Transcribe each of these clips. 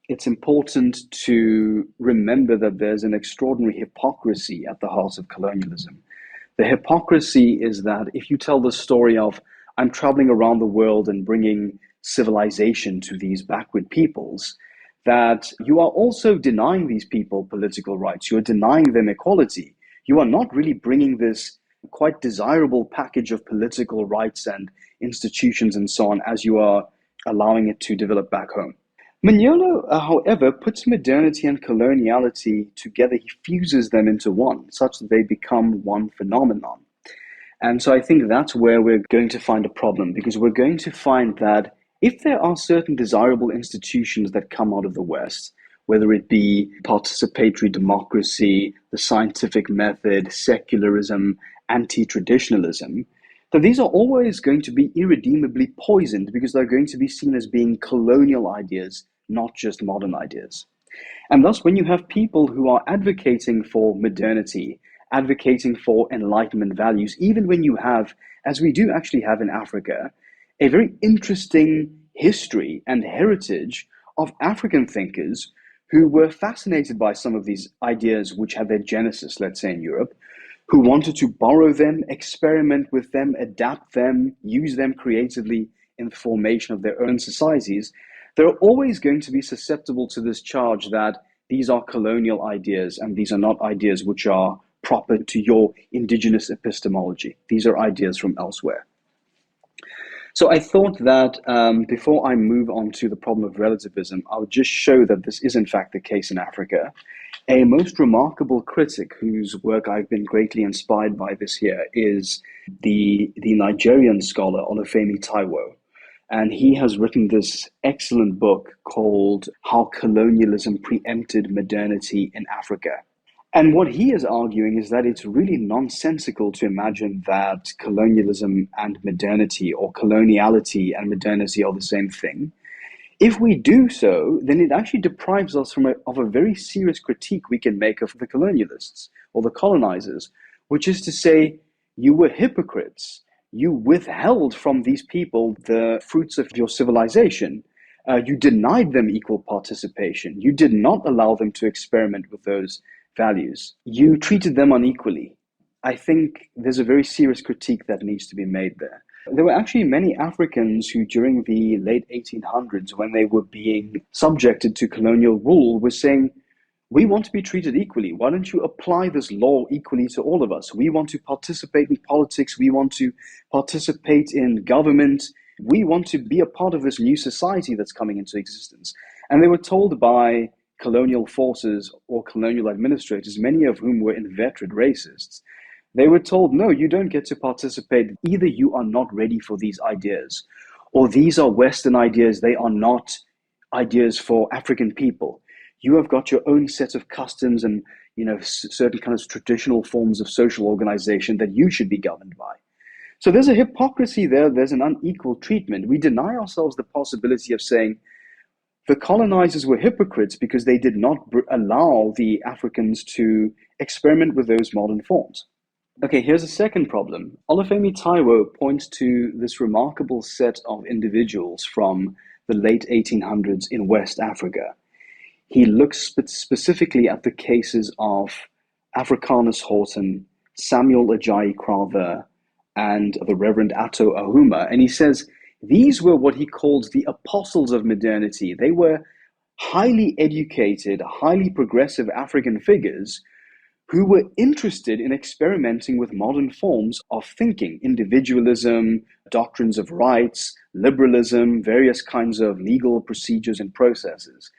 it's important to remember that there's an extraordinary hypocrisy at the heart of colonialism. The hypocrisy is that if you tell the story of, I'm traveling around the world and bringing civilization to these backward peoples, that you are also denying these people political rights. You are denying them equality. You are not really bringing this quite desirable package of political rights and institutions and so on as you are allowing it to develop back home. Mignolo, however, puts modernity and coloniality together. He fuses them into one, such that they become one phenomenon. And so I think that's where we're going to find a problem, because we're going to find that if there are certain desirable institutions that come out of the West, whether it be participatory democracy, the scientific method, secularism, anti-traditionalism, that these are always going to be irredeemably poisoned because they're going to be seen as being colonial ideas, not just modern ideas. And thus, when you have people who are advocating for modernity, advocating for Enlightenment values, even when you have, as we do actually have in Africa, a very interesting history and heritage of African thinkers who were fascinated by some of these ideas which had their genesis, let's say, in Europe, who wanted to borrow them, experiment with them, adapt them, use them creatively in the formation of their own societies, they're always going to be susceptible to this charge that these are colonial ideas and these are not ideas which are proper to your indigenous epistemology. These are ideas from elsewhere. So I thought that before I move on to the problem of relativism, I would just show that this is in fact the case in Africa. A most remarkable critic whose work I've been greatly inspired by this year is the Nigerian scholar Olúfẹ Táíwò. And he has written this excellent book called How Colonialism Preempted Modernity in Africa. And what he is arguing is that it's really nonsensical to imagine that colonialism and modernity or coloniality and modernity are the same thing. If we do so, then it actually deprives us of a very serious critique we can make of the colonialists or the colonizers, which is to say, you were hypocrites. You withheld from these people the fruits of your civilization. You denied them equal participation. You did not allow them to experiment with those values. You treated them unequally. I think there's a very serious critique that needs to be made there. There were actually many Africans who, during the late 1800s, when they were being subjected to colonial rule, were saying, we want to be treated equally. Why don't you apply this law equally to all of us? We want to participate in politics. We want to participate in government. We want to be a part of this new society that's coming into existence. And they were told by colonial forces or colonial administrators, many of whom were inveterate racists, they were told, no, you don't get to participate. Either you are not ready for these ideas, or these are Western ideas. They are not ideas for African people. You have got your own set of customs and certain kinds of traditional forms of social organization that you should be governed by. So there's a hypocrisy there. There's an unequal treatment. We deny ourselves the possibility of saying the colonizers were hypocrites because they did not allow the Africans to experiment with those modern forms. Okay, here's a second problem. Olúfẹ Táíwò points to this remarkable set of individuals from the late 1800s in West Africa. He looks specifically at the cases of Africanus Horton, Samuel Ajayi Crowther, and the Reverend Atto Ahuma, and he says these were what he calls the apostles of modernity. They were highly educated, highly progressive African figures who were interested in experimenting with modern forms of thinking, individualism, doctrines of rights, liberalism, various kinds of legal procedures and processes.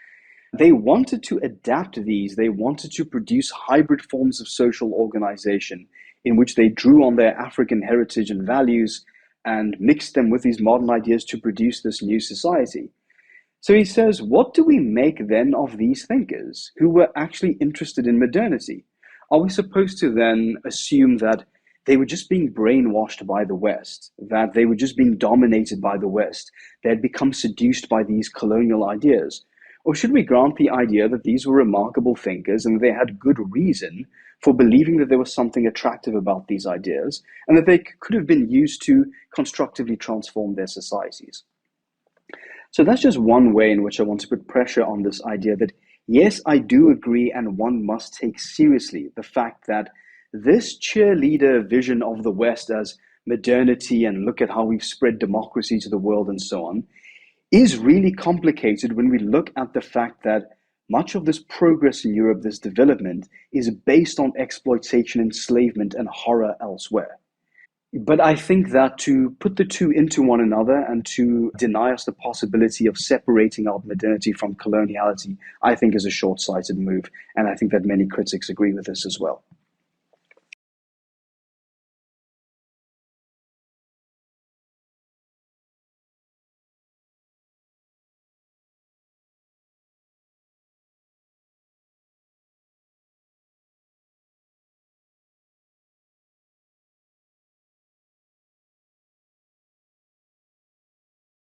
They wanted to adapt these. They wanted to produce hybrid forms of social organization in which they drew on their African heritage and values and mixed them with these modern ideas to produce this new society. So he says, what do we make then of these thinkers who were actually interested in modernity? Are we supposed to then assume that they were just being brainwashed by the West, that they were just being dominated by the West, they had become seduced by these colonial ideas? Or should we grant the idea that these were remarkable thinkers and they had good reason for believing that there was something attractive about these ideas and that they could have been used to constructively transform their societies? So that's just one way in which I want to put pressure on this idea that, yes, I do agree, and one must take seriously the fact that this cheerleader vision of the West as modernity and look at how we've spread democracy to the world and so on is really complicated when we look at the fact that much of this progress in Europe, this development, is based on exploitation, enslavement, and horror elsewhere. But I think that to put the two into one another and to deny us the possibility of separating out modernity from coloniality, I think is a short sighted move. And I think that many critics agree with this as well.